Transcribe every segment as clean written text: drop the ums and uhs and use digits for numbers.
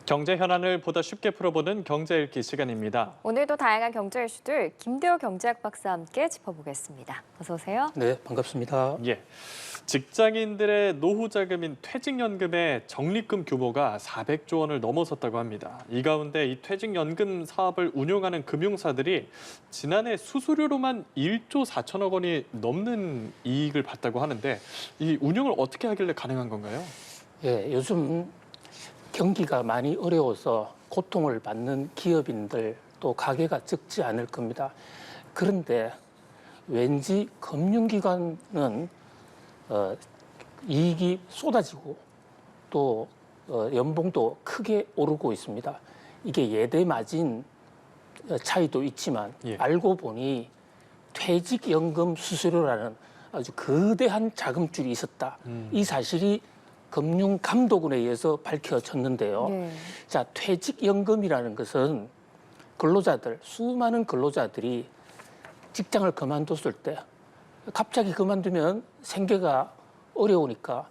경제 현안을 보다 쉽게 풀어보는 경제 읽기 시간입니다. 오늘도 다양한 경제 이슈들 김대호 경제학 박사와 함께 짚어보겠습니다. 어서 오세요. 네, 반갑습니다. 예, 직장인들의 노후 자금인 퇴직연금의 적립금 규모가 400조 원을 넘어섰다고 합니다. 이 가운데 이 퇴직연금 사업을 운용하는 금융사들이 지난해 수수료로만 1조 4천억 원이 넘는 이익을 봤다고 하는데 이 운용을 어떻게 하길래 가능한 건가요? 예, 요즘 경기가 많이 어려워서 고통을 받는 기업인들 또 가게가 적지 않을 겁니다. 그런데 왠지 금융기관은 이익이 쏟아지고 또 연봉도 크게 오르고 있습니다. 이게 예대 마진 차이도 있지만 알고 보니 퇴직연금 수수료라는 아주 거대한 자금줄이 있었다. 이 사실이 금융감독원에 의해서 밝혀졌는데요. 자, 퇴직연금이라는 것은 근로자들, 수많은 근로자들이 직장을 그만뒀을 때 갑자기 그만두면 생계가 어려우니까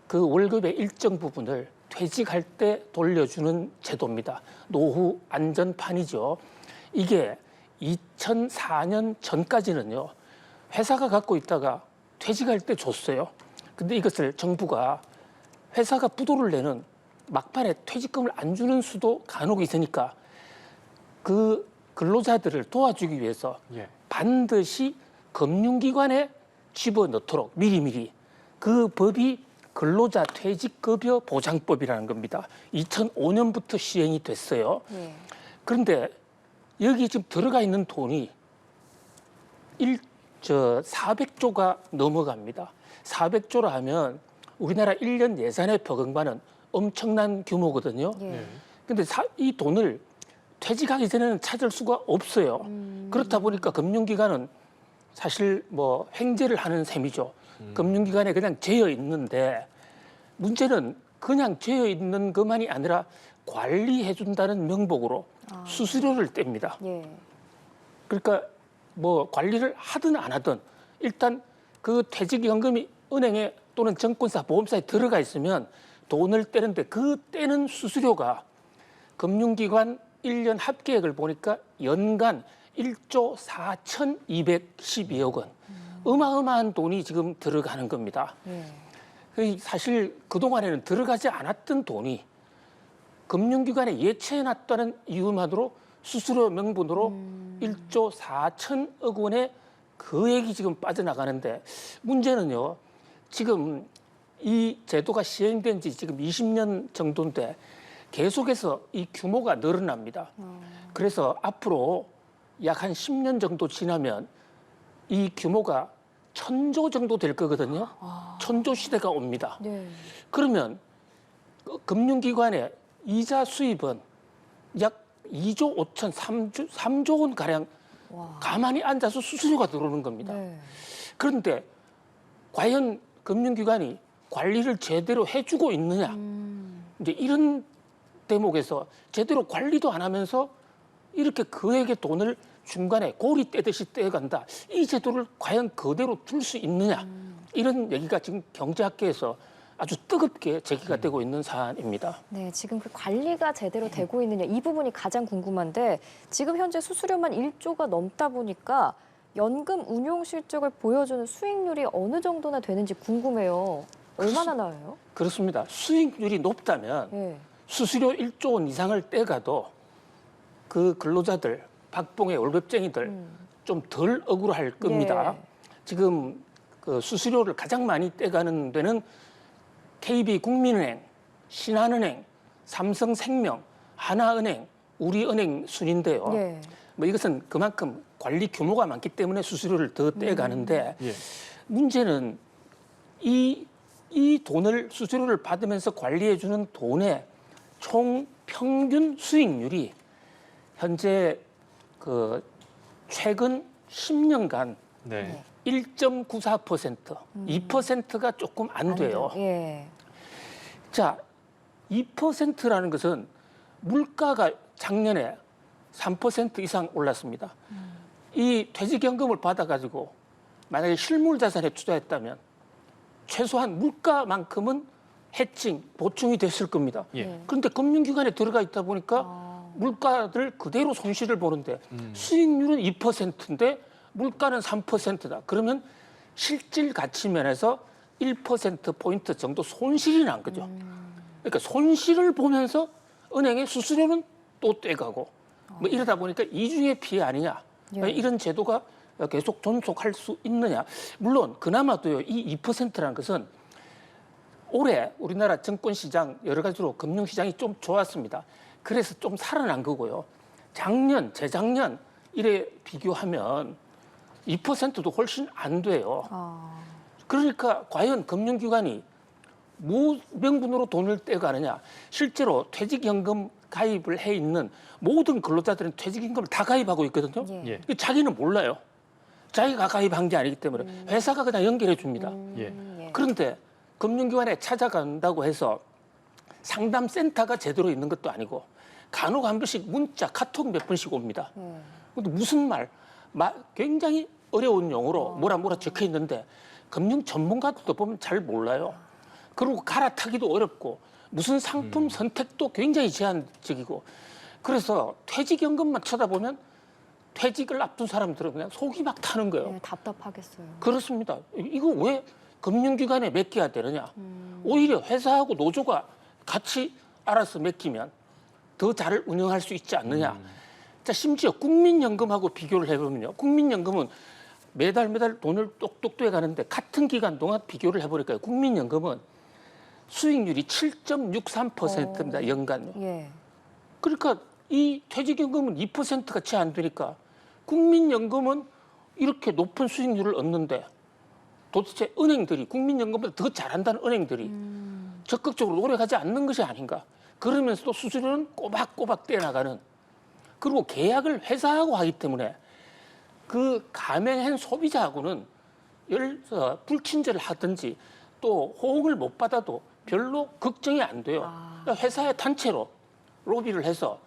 그 월급의 일정 부분을 퇴직할 때 돌려주는 제도입니다. 노후 안전판이죠. 이게 2004년 전까지는요, 회사가 갖고 있다가 퇴직할 때 줬어요. 근데 이것을 정부가 회사가 부도를 내는 막판에 퇴직금을 안 주는 수도 간혹 있으니까 그 근로자들을 도와주기 위해서 반드시 금융기관에 집어넣도록 미리미리 그 법이 근로자 퇴직급여 보장법이라는 겁니다. 2005년부터 시행이 됐어요. 그런데 여기 지금 들어가 있는 돈이 400조가 넘어갑니다. 400조라 하면 우리나라 1년 예산에 버금가는 엄청난 규모거든요. 근데 이 돈을 퇴직하기 전에는 찾을 수가 없어요. 그렇다 보니까 금융기관은 사실 뭐 횡재를 하는 셈이죠. 금융기관에 그냥 죄어 있는데 문제는 그냥 죄어 있는 것만이 아니라 관리해준다는 명목으로 수수료를 뗍니다. 그러니까 뭐 관리를 하든 안 하든 일단 그 퇴직연금이 은행에 또는 증권사, 보험사에 들어가 있으면 돈을 떼는데 그 떼는 수수료가 금융기관 1년 합계액을 보니까 연간 1조 4,212억 원. 어마어마한 돈이 지금 들어가는 겁니다. 사실 그동안에는 들어가지 않았던 돈이 금융기관에 예치해놨다는 이유만으로 수수료 명분으로 1조 4천억 원의 거액이 지금 빠져나가는데 문제는요. 지금 이 제도가 시행된 지 지금 20년 정도인데 계속해서 이 규모가 늘어납니다. 그래서 앞으로 약 한 10년 정도 지나면 이 규모가 1,000조 정도 될 거거든요. 1,000조 시대가 옵니다. 그러면 금융기관의 이자 수입은 약 2조 5천, 3조 원 가량 가만히 앉아서 수수료가 들어오는 겁니다. 그런데 과연 금융기관이 관리를 제대로 해주고 있느냐? 이제 이런 대목에서 제대로 관리도 안 하면서 이렇게 그에게 돈을 중간에 고리 떼듯이 떼간다. 이 제도를 과연 그대로 둘 수 있느냐? 이런 얘기가 지금 경제학계에서 아주 뜨겁게 제기가 되고 있는 사안입니다. 네, 지금 그 관리가 제대로 되고 있느냐 이 부분이 가장 궁금한데 지금 현재 수수료만 1조가 넘다 보니까 연금 운용 실적을 보여주는 수익률이 어느 정도나 되는지 궁금해요. 얼마나 나와요? 그렇습니다. 수익률이 높다면 수수료 1조 원 이상을 떼가도 그 근로자들, 박봉의 월급쟁이들 좀 덜 억울할 겁니다. 지금 그 수수료를 가장 많이 떼가는 데는 KB국민은행, 신한은행, 삼성생명, 하나은행, 우리은행 순인데요. 뭐 이것은 그만큼 관리 규모가 많기 때문에 수수료를 더 떼가는데 문제는 이 돈을 수수료를 받으면서 관리해주는 돈의 총 평균 수익률이 현재 그 최근 10년간 1.94%, 2%가 조금 안 돼요. 자, 2%라는 것은 물가가 작년에 3% 이상 올랐습니다. 이 퇴직연금을 받아가지고 만약에 실물자산에 투자했다면 최소한 물가만큼은 해칭, 보충이 됐을 겁니다. 예. 그런데 금융기관에 들어가 있다 보니까 물가를 그대로 손실을 보는데 수익률은 2%인데 물가는 3%다. 그러면 실질 가치 면에서 1%포인트 정도 손실이 난 거죠. 그러니까 손실을 보면서 은행의 수수료는 또 떼가고 뭐 이러다 보니까 이중의 피해 아니냐. 예. 이런 제도가 계속 존속할 수 있느냐. 물론 그나마도요. 이 2%라는 것은 올해 우리나라 증권시장 여러 가지로 금융시장이 좀 좋았습니다. 그래서 좀 살아난 거고요. 작년, 재작년 이래 비교하면 2%도 훨씬 안 돼요. 그러니까 과연 금융기관이 무명분으로 돈을 떼가느냐. 실제로 퇴직연금 가입을 해 있는 모든 근로자들은 퇴직연금을 다 가입하고 있거든요. 예. 예. 자기는 몰라요. 자기가 가입한 게 아니기 때문에 회사가 그냥 연결해 줍니다. 예. 그런데 금융기관에 찾아간다고 해서 상담센터가 제대로 있는 것도 아니고 간혹 한 번씩 문자, 카톡 몇 번씩 옵니다. 근데 무슨 굉장히 어려운 용어로 뭐라 적혀 있는데 금융 전문가들도 보면 잘 몰라요. 그리고 갈아타기도 어렵고 무슨 상품 선택도 굉장히 제한적이고 그래서 퇴직연금만 쳐다보면 퇴직을 앞둔 사람들은 그냥 속이 막 타는 거예요. 네, 답답하겠어요. 그렇습니다. 이거 왜 금융기관에 맡겨야 되느냐. 오히려 회사하고 노조가 같이 알아서 맡기면 더 잘 운영할 수 있지 않느냐. 자, 심지어 국민연금하고 비교를 해보면요. 국민연금은 매달 돈을 똑똑 떼가는데 같은 기간 동안 비교를 해보니까요. 국민연금은 수익률이 7.63%입니다. 연간. 예. 그러니까 이 퇴직연금은 2%가 채 안 되니까 국민연금은 이렇게 높은 수익률을 얻는데 도대체 은행들이 국민연금보다 더 잘한다는 은행들이 적극적으로 노력하지 않는 것이 아닌가. 그러면서도 수수료는 꼬박꼬박 떼나가는. 그리고 계약을 회사하고 하기 때문에 그 가맹한 소비자하고는 불친절을 하든지 또 호응을 못 받아도 별로 걱정이 안 돼요. 그러니까 회사의 단체로 로비를 해서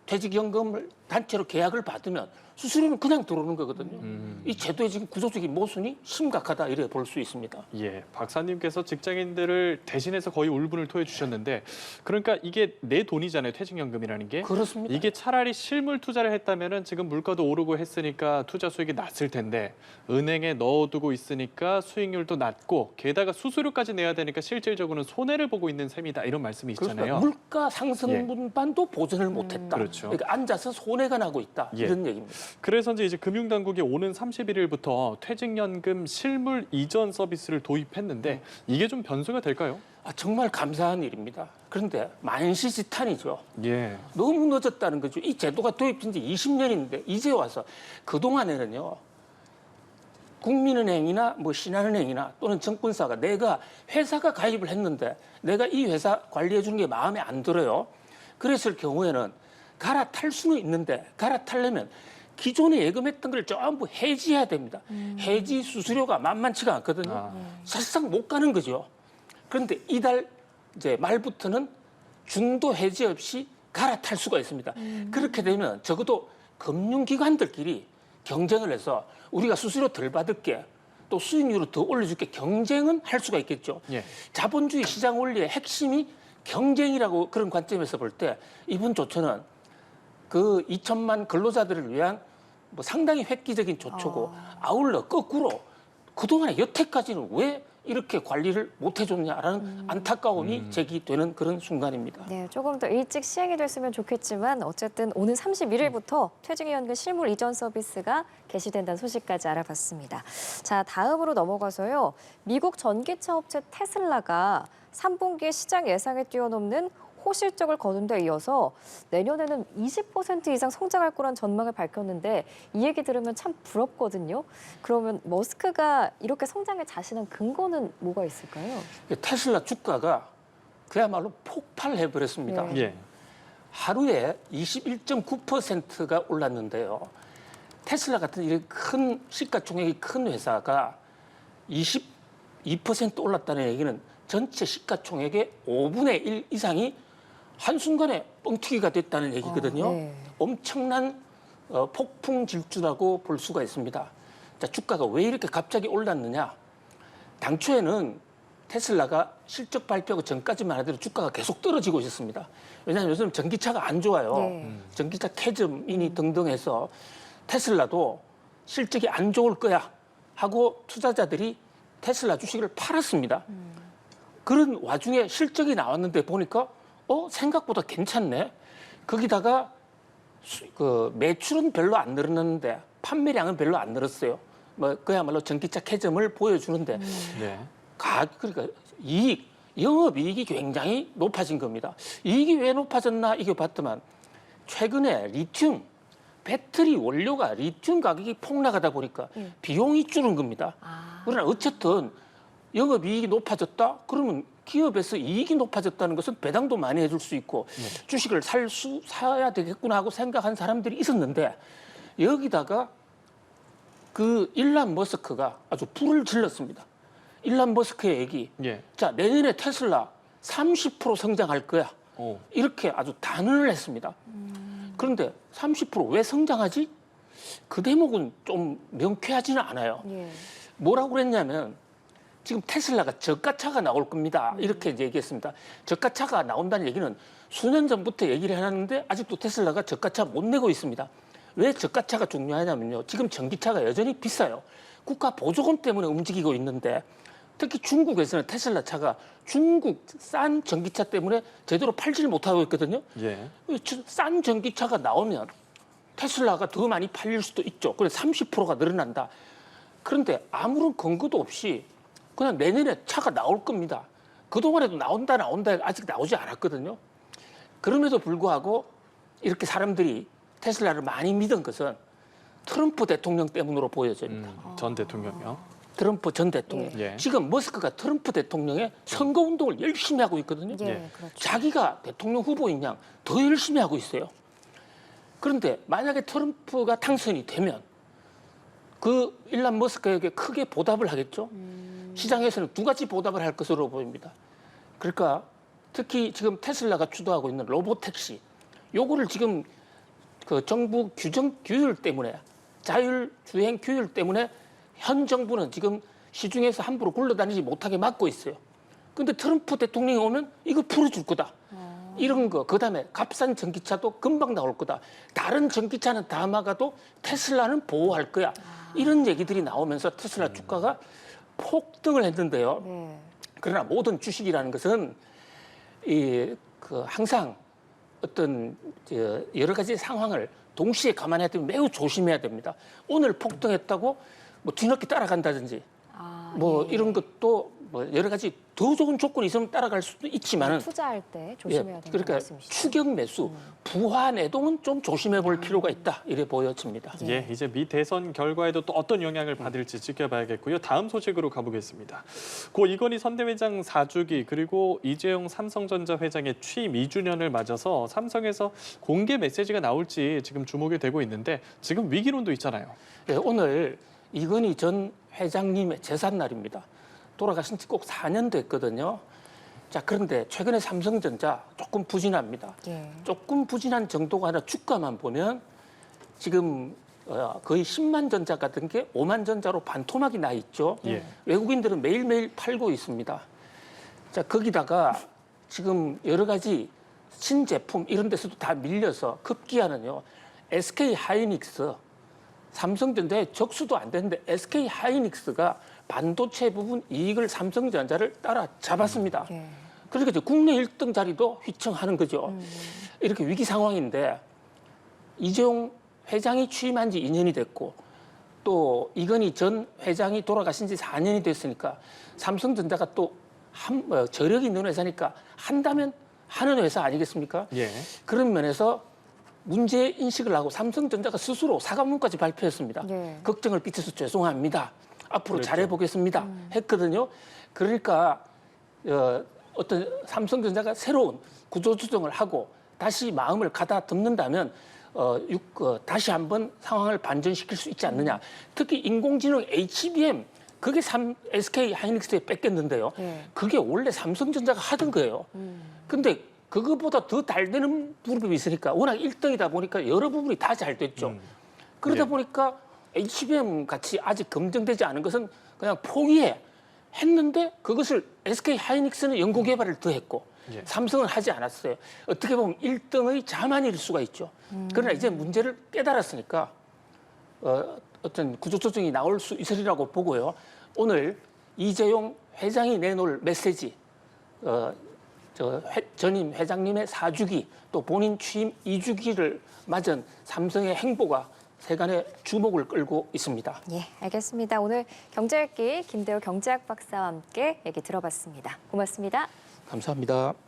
퇴직연금을 단체로 계약을 받으면 수수료는 그냥 들어오는 거거든요. 이 제도의 지금 구조적인 모순이 심각하다 이래 볼 수 있습니다. 예, 박사님께서 직장인들을 대신해서 거의 울분을 토해 주셨는데, 그러니까 이게 내 돈이잖아요, 퇴직연금이라는 게. 그렇습니다. 이게 차라리 실물 투자를 했다면은 지금 물가도 오르고 했으니까 투자 수익이 낮을 텐데 은행에 넣어두고 있으니까 수익률도 낮고 게다가 수수료까지 내야 되니까 실질적으로는 손해를 보고 있는 셈이다 이런 말씀이시잖아요. 그렇습니다. 물가 상승분반도 보전을 못했다. 그렇죠. 그러니까 앉아서 손해가 나고 있다 예. 이런 얘기입니다. 그래서인지 이제 금융당국이 오는 31일부터 퇴직연금 실물 이전 서비스를 도입했는데 이게 좀 변수가 될까요? 정말 감사한 일입니다. 그런데 만시지탄이죠. 예. 너무 늦었다는 거죠. 이 제도가 도입된 지 20년인데 이제 와서 그동안에는요. 국민은행이나 뭐 신한은행이나 또는 증권사가 내가 회사가 가입을 했는데 내가 이 회사 관리해 주는 게 마음에 안 들어요. 그랬을 경우에는 갈아탈 수는 있는데 갈아타려면 기존에 예금했던 걸 전부 해지해야 됩니다. 해지 수수료가 만만치가 않거든요. 사실상 못 가는 거죠. 그런데 이달 이제 말부터는 중도 해지 없이 갈아탈 수가 있습니다. 그렇게 되면 적어도 금융기관들끼리 경쟁을 해서 우리가 수수료 덜 받을게 또 수익률을 더 올려줄게 경쟁은 할 수가 있겠죠. 예. 자본주의 시장 원리의 핵심이 경쟁이라고 그런 관점에서 볼 때 이번 조처는 그 2천만 근로자들을 위한 뭐 상당히 획기적인 조처고 아울러 거꾸로 그동안에 여태까지는 왜 이렇게 관리를 못 해줬냐라는 안타까움이 제기되는 그런 순간입니다. 네, 조금 더 일찍 시행이 됐으면 좋겠지만 어쨌든 오는 31일부터 퇴직연금 실물 이전 서비스가 개시된다는 소식까지 알아봤습니다. 자, 다음으로 넘어가서요. 미국 전기차 업체 테슬라가 3분기에 시장 예상에 뛰어넘는 호실적을 거둔 데 이어서 내년에는 20% 이상 성장할 거란 전망을 밝혔는데 이 얘기 들으면 참 부럽거든요. 그러면 머스크가 이렇게 성장에 자신한 근거는 뭐가 있을까요? 테슬라 주가가 그야말로 폭발해버렸습니다. 네. 예. 하루에 21.9%가 올랐는데요. 테슬라 같은 이런 큰 시가총액이 큰 회사가 22% 올랐다는 얘기는 전체 시가총액의 5분의 1 이상이 한순간에 뻥튀기가 됐다는 얘기거든요. 네. 엄청난 폭풍 질주라고 볼 수가 있습니다. 자, 주가가 왜 이렇게 갑자기 올랐느냐? 당초에는 테슬라가 실적 발표하고 전까지만 하더라도 주가가 계속 떨어지고 있었습니다. 왜냐하면 요즘 전기차가 안 좋아요. 네. 전기차 캐즘, 미니 등등 해서 테슬라도 실적이 안 좋을 거야 하고 투자자들이 테슬라 주식을 팔았습니다. 그런 와중에 실적이 나왔는데 보니까 생각보다 괜찮네. 거기다가 그 매출은 별로 안 늘었는데 판매량은 별로 안 늘었어요. 뭐 그야말로 전기차 캐즘을 보여주는데 네. 그러니까 영업이익이 굉장히 높아진 겁니다. 이익이 왜 높아졌나 이거 봤더만 최근에 리튬 배터리 원료가 리튬 가격이 폭락하다 보니까 비용이 줄은 겁니다. 그러나 어쨌든 영업이익이 높아졌다? 그러면 기업에서 이익이 높아졌다는 것은 배당도 많이 해줄 수 있고 주식을 사야 되겠구나 하고 생각한 사람들이 있었는데 여기다가 그 일론 머스크가 아주 불을 질렀습니다. 일론 머스크의 얘기. 예. 자, 내년에 테슬라 30% 성장할 거야. 오. 이렇게 아주 단언을 했습니다. 그런데 30%왜 성장하지? 그 대목은 좀 명쾌하지는 않아요. 예. 뭐라고 그랬냐면 지금 테슬라가 저가차가 나올 겁니다. 이렇게 이제 얘기했습니다. 저가차가 나온다는 얘기는 수년 전부터 얘기를 해놨는데 아직도 테슬라가 저가차 못 내고 있습니다. 왜 저가차가 중요하냐면요. 지금 전기차가 여전히 비싸요. 국가 보조금 때문에 움직이고 있는데 특히 중국에서는 테슬라 차가 중국 싼 전기차 때문에 제대로 팔지를 못하고 있거든요. 예. 싼 전기차가 나오면 테슬라가 더 많이 팔릴 수도 있죠. 그래서 30%가 늘어난다. 그런데 아무런 근거도 없이 그냥 내년에 차가 나올 겁니다. 그동안에도 나온다 아직 나오지 않았거든요. 그럼에도 불구하고 이렇게 사람들이 테슬라를 많이 믿은 것은 트럼프 대통령 때문으로 보여집니다. 전 대통령이요. 트럼프 전 대통령. 예. 지금 머스크가 트럼프 대통령의 선거운동을 열심히 하고 있거든요. 예, 예. 그렇죠. 자기가 대통령 후보인 양 더 열심히 하고 있어요. 그런데 만약에 트럼프가 당선이 되면 그 일론 머스크에게 크게 보답을 하겠죠. 시장에서는 두 가지 보답을 할 것으로 보입니다. 그러니까 특히 지금 테슬라가 주도하고 있는 로보택시 요거를 지금 그 정부 규율 때문에 자율주행 규율 때문에 현 정부는 지금 시중에서 함부로 굴러다니지 못하게 막고 있어요. 근데 트럼프 대통령이 오면 이거 풀어줄 거다. 이런 거. 그다음에 값싼 전기차도 금방 나올 거다. 다른 전기차는 다 막아도 테슬라는 보호할 거야. 이런 얘기들이 나오면서 테슬라 주가가 폭등을 했는데요. 네. 그러나 모든 주식이라는 것은 항상 어떤 여러 가지 상황을 동시에 감안해야 되면 매우 조심해야 됩니다. 오늘 폭등했다고 뭐 뒤늦게 따라간다든지 뭐 예. 이런 것도 뭐 여러 가지 더 좋은 조건이 있으면 따라갈 수도 있지만은 투자할 때 조심해야 되는 그러니까 말씀이시죠. 추격 매수, 부하 내동은 좀 조심해 볼 필요가 있다 이래 보여집니다. 예, 이제 미 대선 결과에도 또 어떤 영향을 받을지 지켜봐야겠고요. 다음 소식으로 가보겠습니다. 고 이건희 선대회장 4주기 그리고 이재용 삼성전자 회장의 취임 2주년을 맞아서 삼성에서 공개 메시지가 나올지 지금 주목이 되고 있는데 지금 위기론도 있잖아요. 네, 오늘 이건희 전 회장님의 재산 날입니다. 돌아가신 지 꼭 4년 됐거든요. 자, 그런데 최근에 삼성전자 조금 부진합니다. 예. 조금 부진한 정도가 아니라 주가만 보면 지금 거의 10만 전자 같은 게 5만 전자로 반토막이 나 있죠. 예. 외국인들은 매일매일 팔고 있습니다. 자, 거기다가 지금 여러 가지 신제품 이런 데서도 다 밀려서 급기야는요. SK 하이닉스, 삼성전자의 적수도 안 되는데 SK 하이닉스가 반도체 부분 이익을 삼성전자를 따라잡았습니다. 예. 그러니까 이제 국내 1등 자리도 휘청하는 거죠. 이렇게 위기 상황인데 이재용 회장이 취임한 지 2년이 됐고 또 이건희 전 회장이 돌아가신 지 4년이 됐으니까 삼성전자가 또 저력이 있는 회사니까 한다면 하는 회사 아니겠습니까? 예. 그런 면에서 문제 인식을 하고 삼성전자가 스스로 사과문까지 발표했습니다. 예. 걱정을 끼쳐서 죄송합니다. 앞으로 그랬죠. 잘해보겠습니다. 했거든요. 그러니까 어떤 삼성전자가 새로운 구조조정을 하고 다시 마음을 가다듬는다면 다시 한번 상황을 반전시킬 수 있지 않느냐. 특히 인공지능 HBM 그게 SK 하이닉스에 뺏겼는데요. 예. 그게 원래 삼성전자가 하던 거예요. 근데 그거보다 더 잘 되는 부분이 있으니까 워낙 1등이다 보니까 여러 부분이 다 잘 됐죠. 그러다 예. 보니까 HBM 같이 아직 검증되지 않은 것은 그냥 포기해. 했는데 그것을 SK 하이닉스는 연구 개발을 더 했고 예. 삼성은 하지 않았어요. 어떻게 보면 1등의 자만일 수가 있죠. 그러나 이제 문제를 깨달았으니까 어떤 구조조정이 나올 수 있으리라고 보고요. 오늘 이재용 회장이 내놓을 메시지, 전임 회장님의 4주기 또 본인 취임 2주기를 맞은 삼성의 행보가 세간의 주목을 끌고 있습니다. 예, 알겠습니다. 오늘 경제읽기 김대호 경제학 박사와 함께 얘기 들어봤습니다. 고맙습니다. 감사합니다.